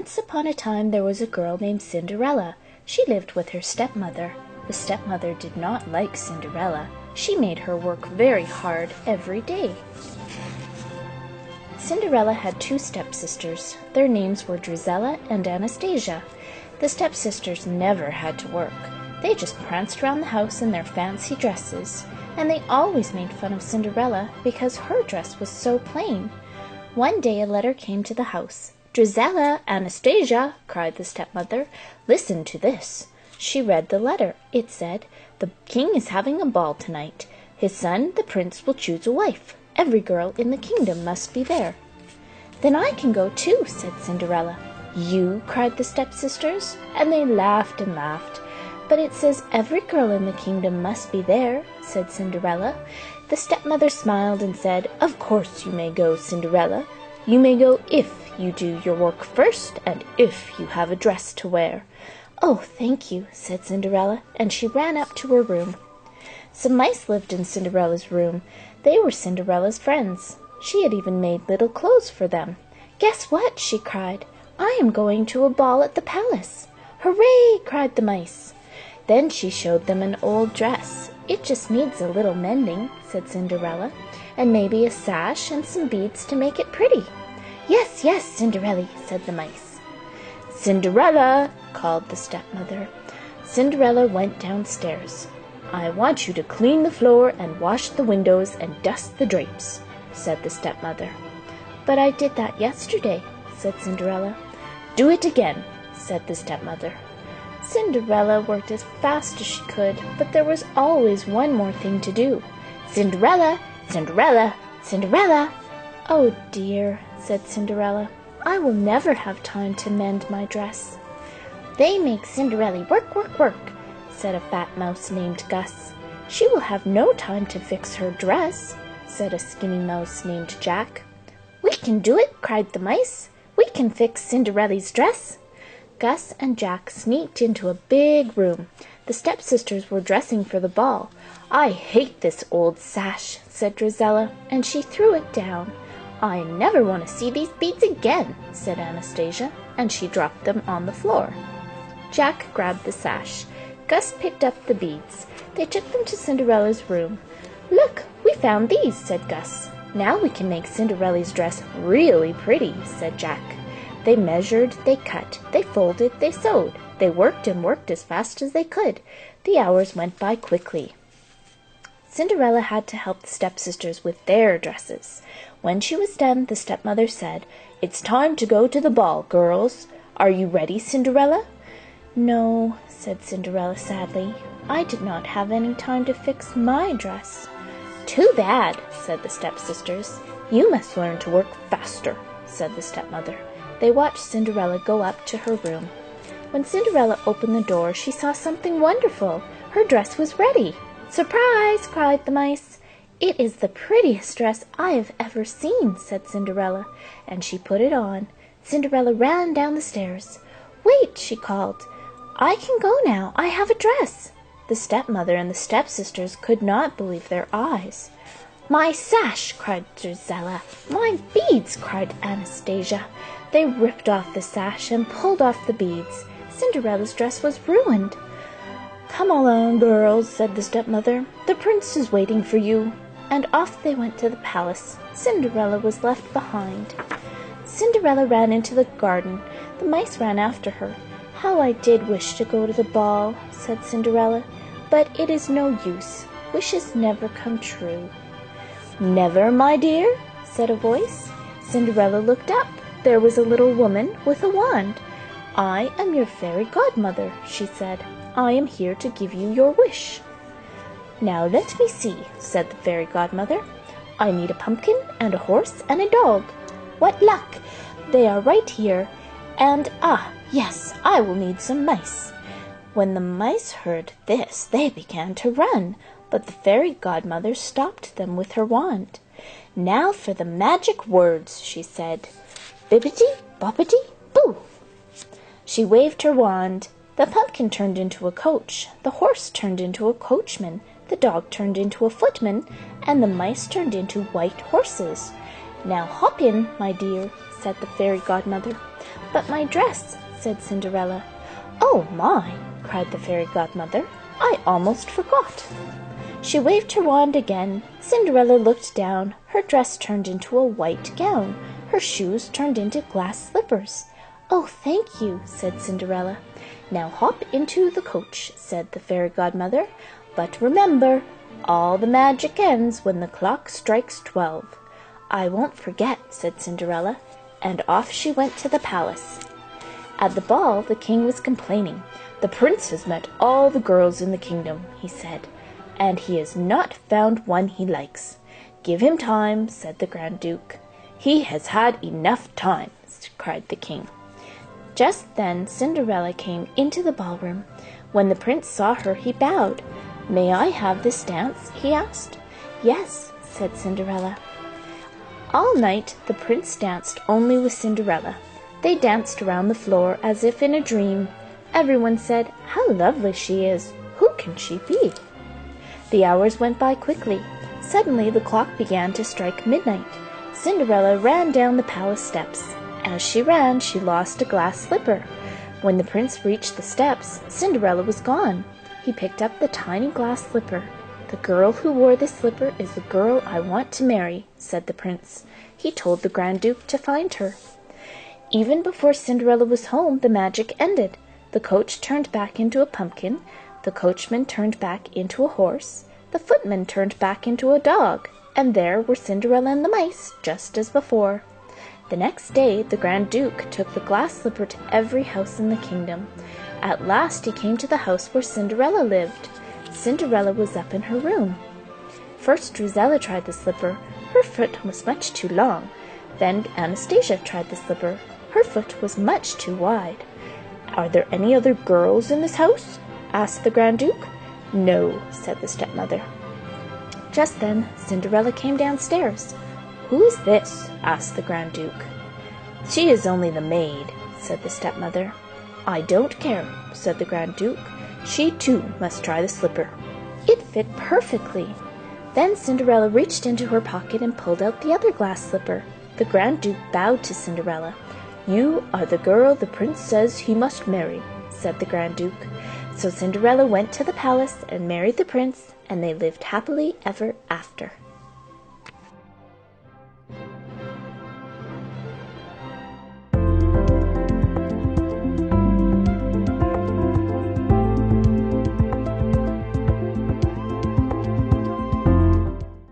Once upon a time there was a girl named Cinderella. She lived with her stepmother. The stepmother did not like Cinderella. She made her work very hard every day. Cinderella had two stepsisters. Their names were Drizella and Anastasia. The stepsisters never had to work. They just pranced around the house in their fancy dresses, and they always made fun of Cinderella because her dress was so plain. One day a letter came to the house. "Drizella, Anastasia," cried the stepmother, "listen to this." She read the letter. It said, "The king is having a ball tonight. His son, the prince, will choose a wife. Every girl in the kingdom must be there." "Then I can go too," said Cinderella. "You?" cried the stepsisters, and they laughed and laughed. "But it says every girl in the kingdom must be there," said Cinderella. The stepmother smiled and said, "Of course you may go, Cinderella. You may go if you do your work first, and if you have a dress to wear." "Oh, thank you," said Cinderella, and she ran up to her room. Some mice lived in Cinderella's room. They were Cinderella's friends. She had even made little clothes for them. "Guess what?" she cried. "I am going to a ball at the palace." "Hooray!" cried the mice. Then she showed them an old dress. "It just needs a little mending," said Cinderella, "and maybe a sash and some beads to make it pretty." "Yes, yes, Cinderella," said the mice. "Cinderella!" called the stepmother. Cinderella went downstairs. "I want you to clean the floor and wash the windows and dust the drapes," said the stepmother. "But I did that yesterday," said Cinderella. "Do it again," said the stepmother. Cinderella worked as fast as she could, but there was always one more thing to do. "Cinderella! Cinderella! Cinderella!" "Oh dear," said Cinderella, "I will never have time to mend my dress." "They make Cinderella work, work, work," said a fat mouse named Gus. "She will have no time to fix her dress," said a skinny mouse named Jack. "We can do it," cried the mice. "We can fix Cinderella's dress." Gus and Jack sneaked into a big room. The stepsisters were dressing for the ball. "I hate this old sash," said Drizella, and she threw it down. "I never want to see these beads again," said Anastasia, and she dropped them on the floor. Jack grabbed the sash. Gus picked up the beads. They took them to Cinderella's room. "Look, we found these," said Gus. "Now we can make Cinderella's dress really pretty," said Jack. They measured, they cut, they folded, they sewed. They worked and worked as fast as they could. The hours went by quickly. Cinderella had to help the stepsisters with their dresses. When she was done, the stepmother said, "It's time to go to the ball, girls. Are you ready, Cinderella?" "No," said Cinderella sadly. "I did not have any time to fix my dress." "Too bad," said the stepsisters. "You must learn to work faster," said the stepmother. They watched Cinderella go up to her room. When Cinderella opened the door, she saw something wonderful. Her dress was ready. "Surprise!" cried the mice. "It is the prettiest dress I have ever seen," said Cinderella, and she put it on. Cinderella ran down the stairs. "Wait!" she called. "I can go now. I have a dress." The stepmother and the stepsisters could not believe their eyes. "My sash!" cried Drizella. "My beads!" cried Anastasia. They ripped off the sash and pulled off the beads. Cinderella's dress was ruined. "Come along, girls," said the stepmother. "The prince is waiting for you." And off they went to the palace. Cinderella was left behind. Cinderella ran into the garden. The mice ran after her. "How I did wish to go to the ball," said Cinderella. "But it is no use. Wishes never come true." "Never, my dear?" said a voice. Cinderella looked up. There was a little woman with a wand. "I am your fairy godmother," she said. "I am here to give you your wish." "Now let me see," said the fairy godmother. "I need a pumpkin and a horse and a dog. What luck! They are right here. And yes, I will need some mice." When the mice heard this, they began to run, but the fairy godmother stopped them with her wand. "Now for the magic words," she said. "Bibbidi, bobbidi, boo." She waved her wand. The pumpkin turned into a coach, the horse turned into a coachman, the dog turned into a footman, and the mice turned into white horses. "Now hop in, my dear," said the fairy godmother. "But my dress," said Cinderella. "Oh, my!" cried the fairy godmother. "I almost forgot." She waved her wand again. Cinderella looked down. Her dress turned into a white gown. Her shoes turned into glass slippers. "Oh, thank you," said Cinderella. "Now hop into the coach," said the fairy godmother. "But remember, all the magic ends when the clock strikes 12. "I won't forget," said Cinderella, and off she went to the palace. At the ball the king was complaining. "The prince has met all the girls in the kingdom," he said, "and he has not found one he likes." "Give him time," said the Grand Duke. "He has had enough time," cried the king. Just then Cinderella came into the ballroom. When the prince saw her, he bowed. "May I have this dance?" he asked. "Yes," said Cinderella. All night the prince danced only with Cinderella. They danced around the floor as if in a dream. Everyone said, "How lovely she is! Who can she be?" The hours went by quickly. Suddenly the clock began to strike midnight. Cinderella ran down the palace steps. As she ran, she lost a glass slipper. When the prince reached the steps, Cinderella was gone. He picked up the tiny glass slipper. "The girl who wore this slipper is the girl I want to marry," said the prince. He told the Grand Duke to find her. Even before Cinderella was home, the magic ended. The coach turned back into a pumpkin. The coachman turned back into a horse. The footman turned back into a dog. And there were Cinderella and the mice, just as before. The next day the Grand Duke took the glass slipper to every house in the kingdom. At last he came to the house where Cinderella lived. Cinderella was up in her room. First Drizella tried the slipper. Her foot was much too long. Then Anastasia tried the slipper. Her foot was much too wide. "Are there any other girls in this house?" asked the Grand Duke. "No," said the stepmother. Just then Cinderella came downstairs. "Who is this?" asked the Grand Duke. "She is only the maid," said the stepmother. "I don't care," said the Grand Duke. "She too must try the slipper." It fit perfectly. Then Cinderella reached into her pocket and pulled out the other glass slipper. The Grand Duke bowed to Cinderella. "You are the girl the prince says he must marry," said the Grand Duke. So Cinderella went to the palace and married the prince, and they lived happily ever after.